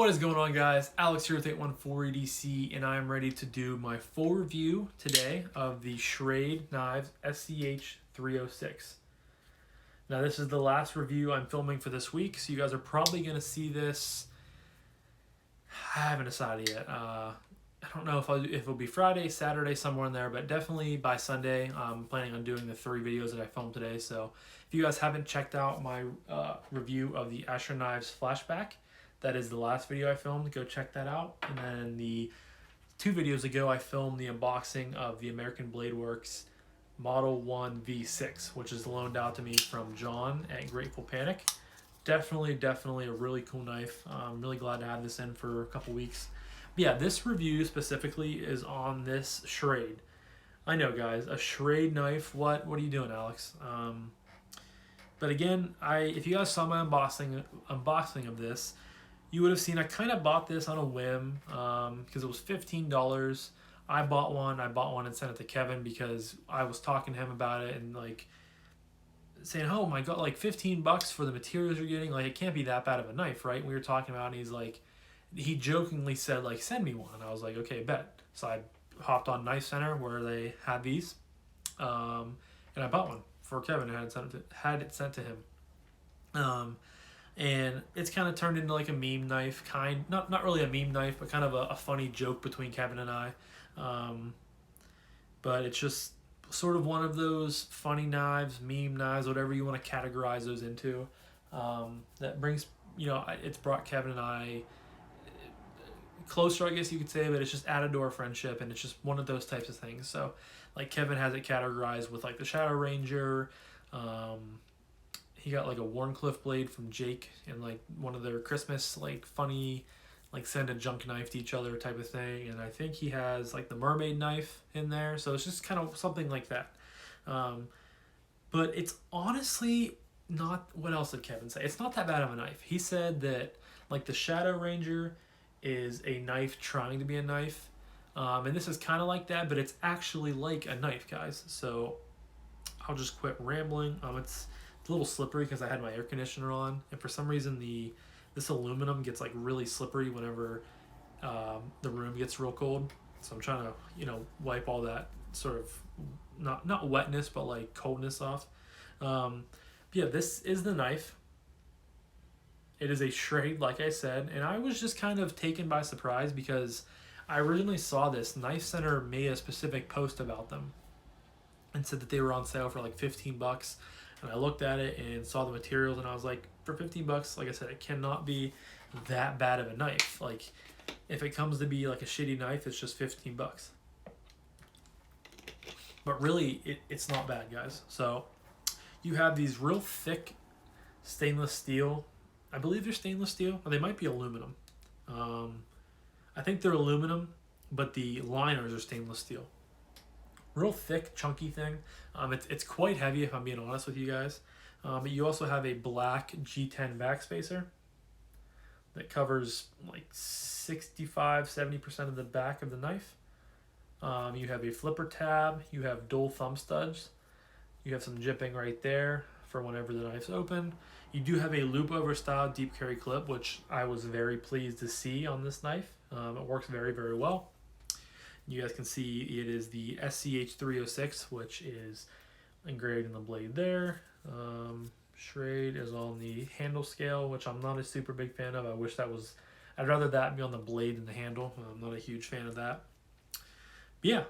What is going on, guys? Alex here with 814EDC, and I'm ready to do my full review today of the Schrade knives SCH306. Now, this is the last review I'm filming for this week, so you guys are probably going to see this. I haven't decided yet. I don't know if it'll be Friday, Saturday, somewhere in there, but definitely by Sunday. I'm planning on doing the 3 videos that I filmed today. So if you guys haven't checked out my review of the Asher Knives Flashback, that is the last video I filmed. Go check that out. And then the 2 videos ago, I filmed the unboxing of the American Blade Works Model 1 V6, which is loaned out to me from John at Grateful Panic. Definitely a really cool knife. I'm really glad to have this in for a couple weeks. But yeah, this review specifically is on this Schrade. I know, guys, a Schrade knife. What are you doing, Alex? But again, if you guys saw my unboxing of this, you would have seen I kind of bought this on a whim because it was $15. I bought one and sent it to Kevin because I was talking to him about it and like saying, oh my god, like $15 for the materials you're getting, like it can't be that bad of a knife, right? And we were talking about it, and he's like, he jokingly said like, send me one. I was like, okay, bet. So I hopped on Knife Center where they had these, and I bought one for Kevin and had it sent to him. And it's kind of turned into like a meme knife, not really a meme knife, but kind of a funny joke between Kevin and I. But it's just sort of one of those funny knives, meme knives, whatever you want to categorize those into. That brings, it's brought Kevin and I closer, I guess you could say, but it's just added to our friendship, and it's just one of those types of things. So, like, Kevin has it categorized with like the Shadow Ranger. He got like a Warncliffe blade from Jake and like one of their Christmas like funny like send a junk knife to each other type of thing, and I think he has like the mermaid knife in there, so it's just kind of something like that. But it's honestly not, what else did Kevin say? It's not that bad of a knife. He said that like the Shadow Ranger is a knife trying to be a knife, and this is kind of like that, but it's actually like a knife, guys. So I'll just quit rambling. It's a little slippery because I had my air conditioner on, and for some reason this aluminum gets like really slippery whenever the room gets real cold. So I'm trying to wipe all that sort of not wetness but like coldness off. But yeah, this is the knife. It is a Schrade, like I said, and I was just kind of taken by surprise because I originally saw this. Knife Center made a specific post about them and said that they were on sale for like $15. And I looked at it and saw the materials, and I was like, for $15, like I said, it cannot be that bad of a knife. Like, if it comes to be like a shitty knife, it's just $15. But really, it's not bad, guys. So you have these real thick stainless steel. I believe they're stainless steel, or they might be aluminum. I think they're aluminum, but the liners are stainless steel. Real thick, chunky thing. It's quite heavy, if I'm being honest with you guys. But you also have a black G10 backspacer that covers like 65-70% of the back of the knife. You have a flipper tab. You have dual thumb studs. You have some jipping right there for whenever the knife's open. You do have a loop over style deep carry clip, which I was very pleased to see on this knife. It works very, very well. You guys can see it is the SCH306, which is engraved in the blade there. Schrade is on the handle scale, which I'm not a super big fan of. I'd rather that be on the blade than the handle. I'm not a huge fan of that. But yeah,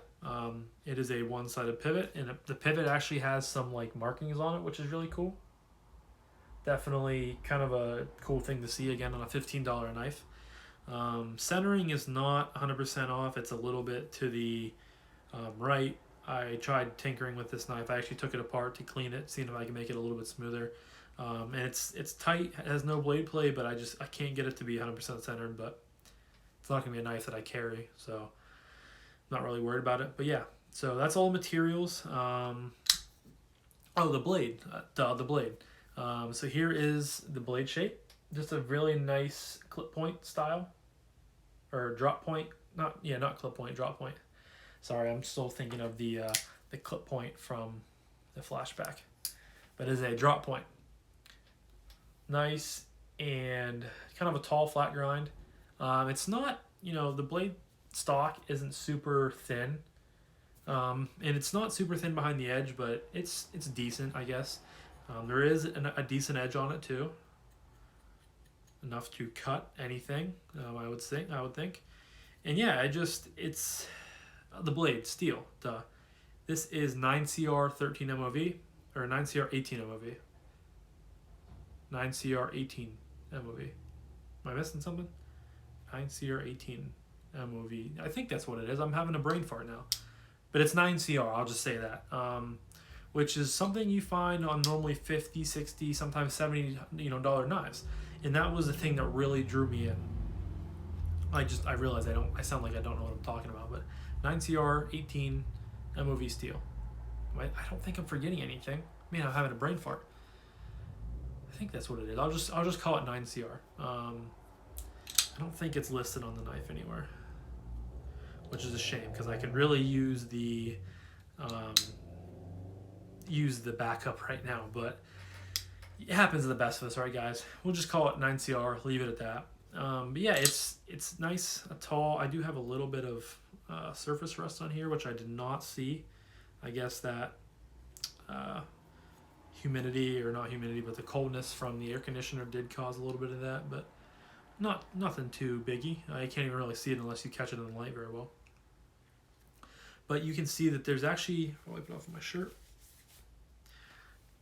it is a one-sided pivot, and the pivot actually has some like markings on it, which is really cool. Definitely kind of a cool thing to see again on a $15 knife. Centering is not 100% off. It's a little bit to the right. I tried tinkering with this knife. I actually took it apart to clean it, seeing if I can make it a little bit smoother. And it's tight. It has no blade play, but I can't get it to be 100% centered. But it's not gonna be a knife that I carry, so I'm not really worried about it. But yeah, so that's all the materials. The blade. The blade. So here is the blade shape. Just a really nice clip point style, or drop point. Not clip point, drop point. Sorry, I'm still thinking of the clip point from the flashback, but it is a drop point. Nice and kind of a tall flat grind. It's not, the blade stock isn't super thin. And it's not super thin behind the edge, but it's decent, I guess. There is a decent edge on it too, enough to cut anything. I would think. And yeah, it's the blade steel. Duh. This is 9CR 13 MOV or 9CR 18 MOV. 9CR 18 MOV. Am I missing something? 9CR 18 MOV. I think that's what it is. I'm having a brain fart now. But it's 9CR, I'll just say that. Which is something you find on normally 50, 60, sometimes $70, dollar knives. And that was the thing that really drew me in. I realize I sound like I don't know what I'm talking about, but 9CR 18 MOV steel. I don't think I'm forgetting anything. Man, I'm having a brain fart. I think that's what it is. I'll just call it 9CR. I don't think it's listed on the knife anywhere, which is a shame because I could really use the backup right now, but it happens to the best of us, right, guys? We'll just call it 9CR. Leave it at that. But yeah, it's nice, tall. I do have a little bit of surface rust on here, which I did not see. I guess that humidity, or not humidity, but the coldness from the air conditioner did cause a little bit of that, but nothing too biggie. You can't even really see it unless you catch it in the light very well. But you can see that there's actually, I'll wipe it off of my shirt.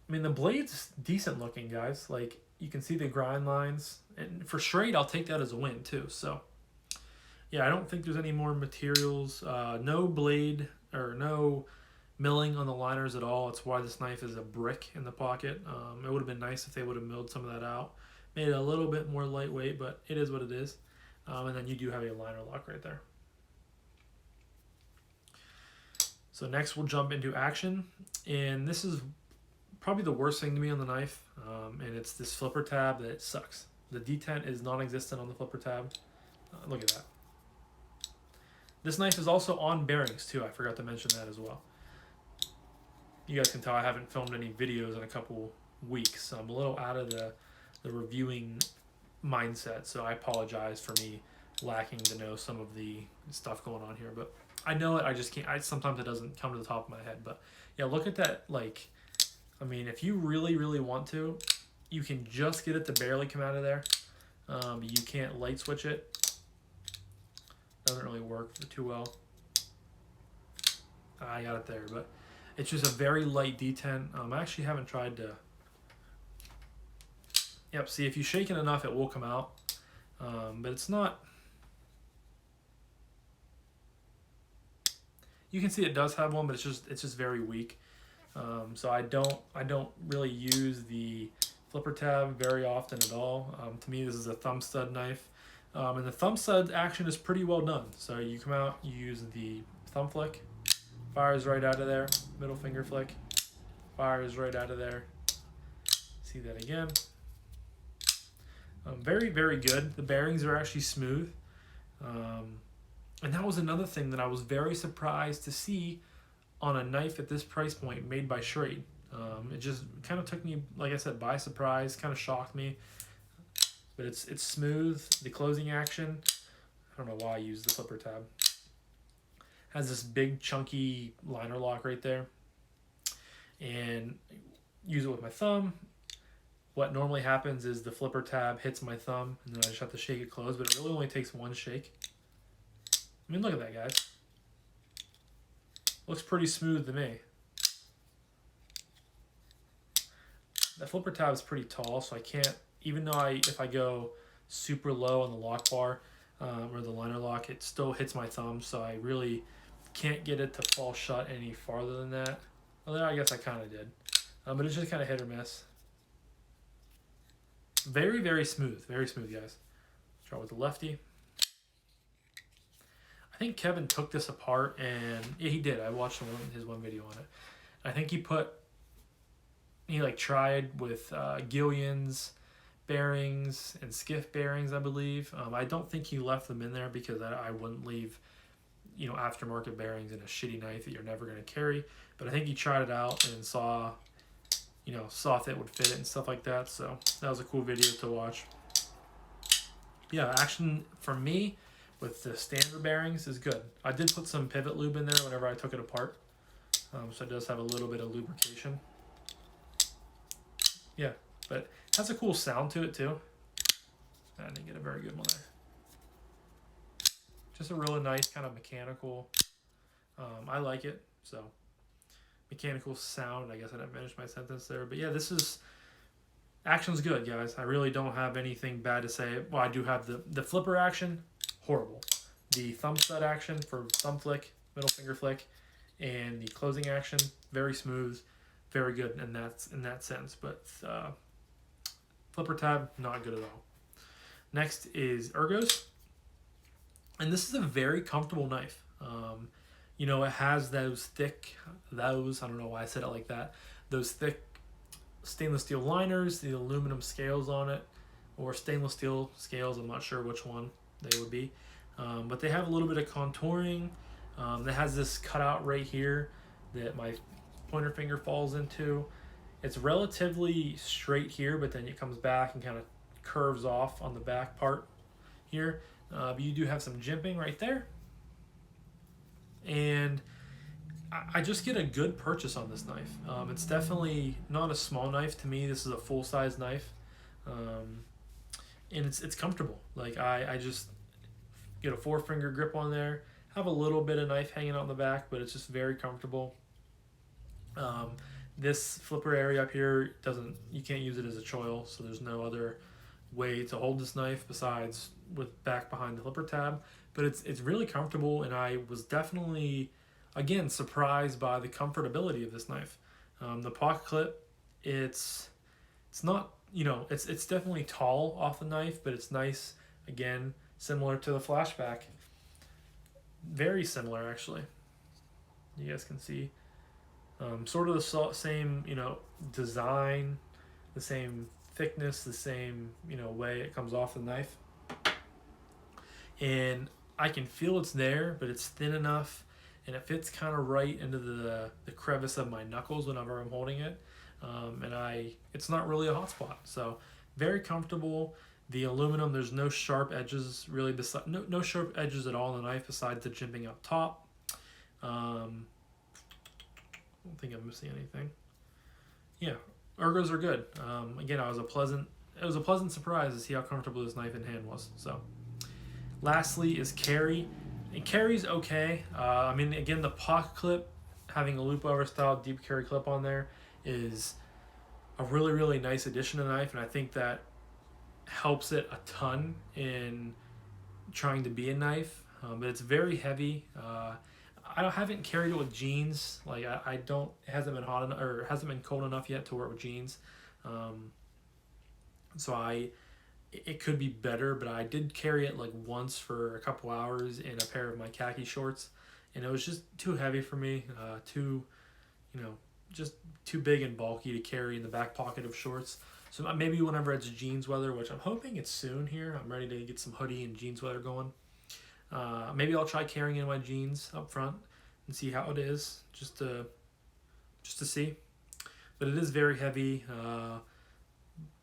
I mean, the blade's decent looking, guys. Like, you can see the grind lines. And for Schrade, I'll take that as a win, too. So, yeah, I don't think there's any more materials. No blade, or no milling on the liners at all. It's why this knife is a brick in the pocket. It would have been nice if they would have milled some of that out. Made it a little bit more lightweight, but it is what it is. And then you do have a liner lock right there. So next we'll jump into action. And this is probably the worst thing to me on the knife. And it's this flipper tab that sucks. The detent is non-existent on the flipper tab. Look at that. This knife is also on bearings too. I forgot to mention that as well. You guys can tell I haven't filmed any videos in a couple weeks. So I'm a little out of the reviewing mindset. So I apologize for me lacking to know some of the stuff going on here. But I know it. I just can't. Sometimes it doesn't come to the top of my head. But yeah, look at that. Like, I mean, if you really, really want to, you can just get it to barely come out of there. You can't light switch it. Doesn't really work too well. I got it there, but it's just a very light detent. I actually haven't tried to. Yep, see, if you shake it enough, it will come out. But it's not. You can see it does have one, but it's just very weak. So I don't really use the flipper tab very often at all. To me, this is a thumb stud knife. And the thumb stud action is pretty well done. So you come out, you use the thumb flick, fires right out of there, middle finger flick, fires right out of there. See that again. Very, very good. The bearings are actually smooth. And that was another thing that I was very surprised to see on a knife at this price point made by Schrade. It just kind of took me, like I said, by surprise, kind of shocked me. But it's smooth. The closing action, I don't know why I used the flipper tab. Has this big chunky liner lock right there. And use it with my thumb. What normally happens is the flipper tab hits my thumb and then I just have to shake it closed, but it really only takes one shake. I mean, look at that, guys. Looks pretty smooth to me. That flipper tab is pretty tall, so I can't, even though if I go super low on the lock bar or the liner lock, it still hits my thumb, so I really can't get it to fall shut any farther than that. Well, there, I guess I kind of did. But it's just kind of hit or miss. Very, very smooth. Very smooth, guys. Try with the lefty. I think Kevin took this apart, and yeah, he did. I watched his one video on it. I think he tried with Gillian's bearings and skiff bearings, I believe. I don't think he left them in there because I wouldn't leave, aftermarket bearings in a shitty knife that you're never going to carry. But I think he tried it out and saw if it would fit it and stuff like that. So that was a cool video to watch. yeah, action for me with the standard bearings is good. I did put some pivot lube in there whenever I took it apart, so it does have a little bit of lubrication. Yeah, but it has a cool sound to it too. I didn't get a very good one there. Just a really nice kind of mechanical. I like it. So mechanical sound. I guess I didn't finish my sentence there, but yeah, this is action's good, guys. I really don't have anything bad to say. Well, I do have the flipper action, horrible. The thumb stud action for thumb flick, middle finger flick, and the closing action, very smooth, very good in that sense. But flipper tab, not good at all. Next is Ergos, and this is a very comfortable knife. You know, it has those thick, I don't know why I said it like that, those thick stainless steel liners, the aluminum scales on it, or stainless steel scales, I'm not sure which one they would be. But they have a little bit of contouring. It has this cutout right here that my pointer finger falls into. It's relatively straight here, but then it comes back and kind of curves off on the back part here. But you do have some jimping right there. And I just get a good purchase on this knife. It's definitely not a small knife to me. This is a full-size knife. And it's comfortable. Like I just get a 4-finger grip on there. Have a little bit of knife hanging out in the back, but it's just very comfortable. This flipper area up here you can't use it as a choil, so there's no other way to hold this knife besides with back behind the flipper tab. But it's really comfortable, and I was definitely, again, surprised by the comfortability of this knife. The pocket clip, it's not, you know, it's definitely tall off the knife, but it's nice, again, similar to the flashback. Very similar, actually. You guys can see. Sort of the same, you know, design, the same thickness, the same, you know, way it comes off the knife. And I can feel it's there, but it's thin enough, and it fits kind of right into the crevice of my knuckles whenever I'm holding it. It's not really a hot spot, so very comfortable. The aluminum, there's no sharp edges really, no sharp edges at all in the knife besides the jimping up top. I don't think I'm missing anything. Yeah, Ergos are good. Again, it was a pleasant surprise to see how comfortable this knife in hand was. So, lastly is carry, and carry's okay. I mean, again, the pocket clip, having a loop over style deep carry clip on there is a really, really nice addition to the knife, and I think that helps it a ton in trying to be a knife. But it's very heavy. I haven't carried it with jeans. Like it hasn't been hot enough, or hasn't been cold enough yet to wear it with jeans. It could be better, but I did carry it like once for a couple hours in a pair of my khaki shorts, and it was just too heavy for me. Just too big and bulky to carry in the back pocket of shorts. So maybe whenever it's jeans weather, which I'm hoping it's soon here, I'm ready to get some hoodie and jeans weather going. Maybe I'll try carrying in my jeans up front and see how it is, just to see. But it is very heavy,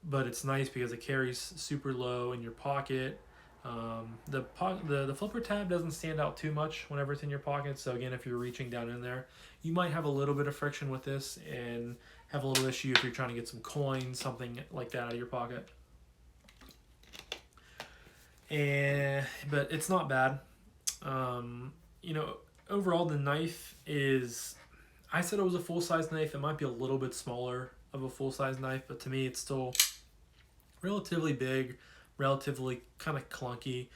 but it's nice because it carries super low in your pocket. The flipper tab doesn't stand out too much whenever it's in your pocket. So again, if you're reaching down in there, you might have a little bit of friction with this and have a little issue if you're trying to get some coins, something like that out of your pocket. But it's not bad. Overall the knife is, I said it was a full-size knife. It might be a little bit smaller of a full-size knife, but to me it's still relatively big, relatively kind of clunky.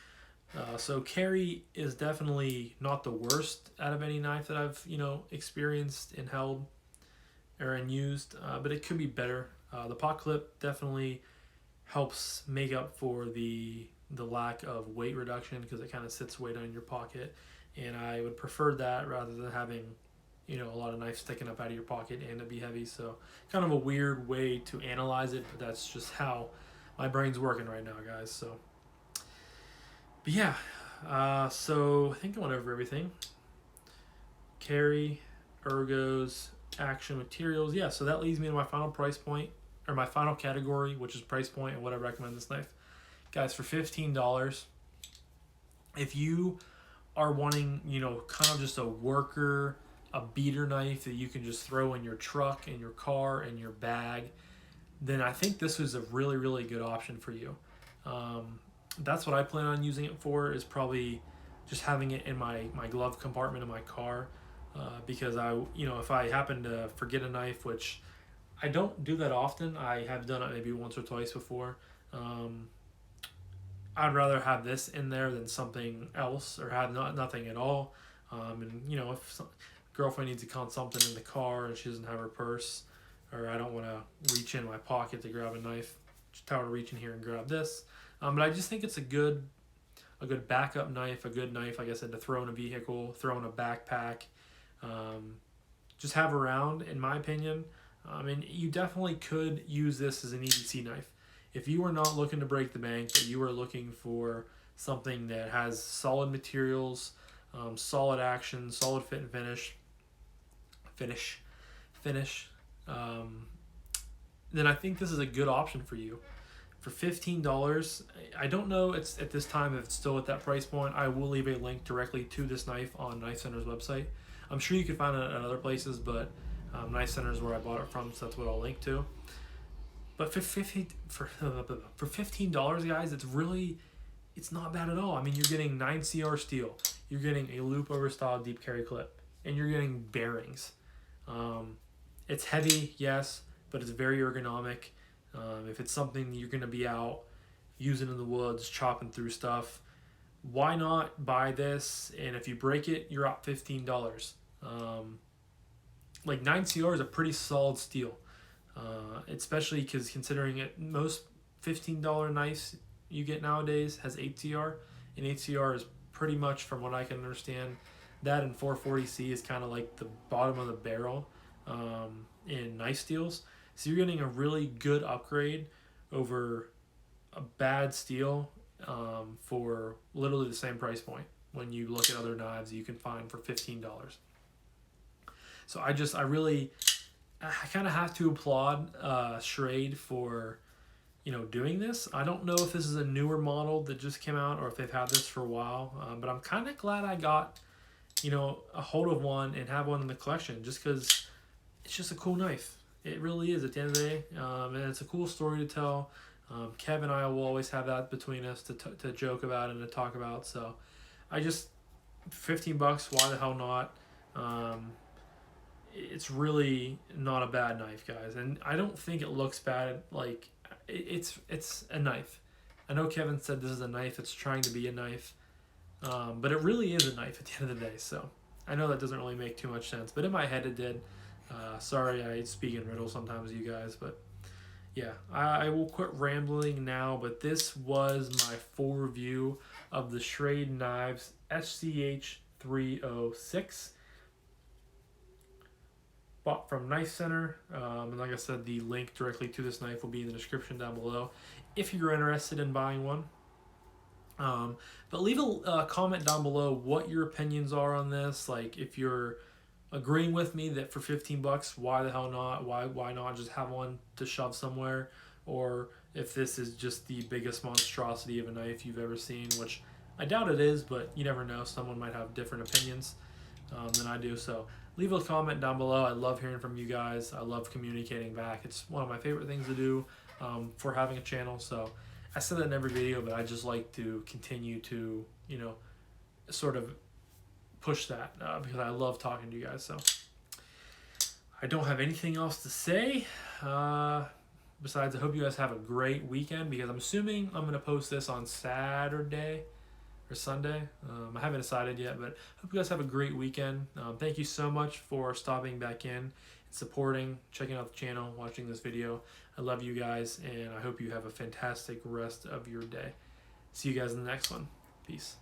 So carry is definitely not the worst out of any knife that I've experienced and held or used, but it could be better. The pot clip definitely helps make up for the lack of weight reduction because it kind of sits weight on your pocket, and I would prefer that rather than having a lot of knives sticking up out of your pocket and to be heavy. So kind of a weird way to analyze it, but that's just how my brain's working right now, guys. So, but yeah, so I think I went over everything. Carry, ergos, action, materials. Yeah, so that leads me to my final price point, or my final category, which is price point and what I recommend this knife. Guys, for $15, if you are wanting, you know, kind of just a worker, a beater knife that you can just throw in your truck, in your car, in your bag, then I think this was a really, really good option for you. That's what I plan on using it for, is probably just having it in my glove compartment in my car, because if I happen to forget a knife, which I don't do that often, I have done it maybe once or twice before. I'd rather have this in there than something else, or have nothing at all. And if girlfriend needs to count something in the car and she doesn't have her purse, or I don't want to reach in my pocket to grab a knife, just tell her to reach in here and grab this. But I just think it's a good backup knife, a good knife, like I said, to throw in a vehicle, throw in a backpack, just have around, in my opinion. And you definitely could use this as an EDC knife. If you are not looking to break the bank, but you are looking for something that has solid materials, solid action, solid fit and finish, then I think this is a good option for you. For $15, I don't know it's at this time if it's still at that price point. I will leave a link directly to this knife on Knife Center's website. I'm sure you can find it at other places, but Knife Center is where I bought it from, so that's what I'll link to. But for $15, guys, it's not bad at all. I mean, you're getting 9CR steel, you're getting a loop over style deep carry clip, and you're getting bearings. It's heavy, yes, but it's very ergonomic. If it's something you're going to be out using in the woods, chopping through stuff, why not buy this? And if you break it, you're out $15. Like 9CR is a pretty solid steel, especially because considering it, most $15 knives you get nowadays has 8CR, and 8CR is pretty much, from what I can understand, that and 440C is kind of like the bottom of the barrel in knife steels. So you're getting a really good upgrade over a bad steel for literally the same price point when you look at other knives you can find for $15. So I kind of have to applaud Schrade for doing this. I don't know if this is a newer model that just came out or if they've had this for a while, but I'm kind of glad I got a hold of one and have one in the collection, just because it's just a cool knife. It really is at the end of the day, and it's a cool story to tell. Kev and I will always have that between us to joke about and to talk about. So $15, why the hell not? It's really not a bad knife, guys, and I don't think it looks bad. Like it's a knife. I know Kevin said this is a knife that's trying to be a knife, but it really is a knife at the end of the day. So I know that doesn't really make too much sense, but in my head it did. Sorry, I speak in riddles sometimes, you guys, but yeah, I will quit rambling now. But this was my full review of the Schrade Knives SCH306, bought from Knife Center. And like I said, the link directly to this knife will be in the description down below if you're interested in buying one. But leave a comment down below what your opinions are on this. Like, if you're agreeing with me that for $15, why the hell not? Why not just have one to shove somewhere? Or if this is just the biggest monstrosity of a knife you've ever seen, which I doubt it is, but you never know. Someone might have different opinions than I do. So leave a comment down below. I love hearing from you guys. I love communicating back. It's one of my favorite things to do for having a channel. So I said that in every video, but I just like to continue to, sort of push that because I love talking to you guys. So I don't have anything else to say besides I hope you guys have a great weekend, because I'm assuming I'm going to post this on Saturday or Sunday. I haven't decided yet, but hope you guys have a great weekend. Thank you so much for stopping back in and supporting, checking out the channel, watching this video. I love you guys, and I hope you have a fantastic rest of your day. See you guys in the next one. Peace.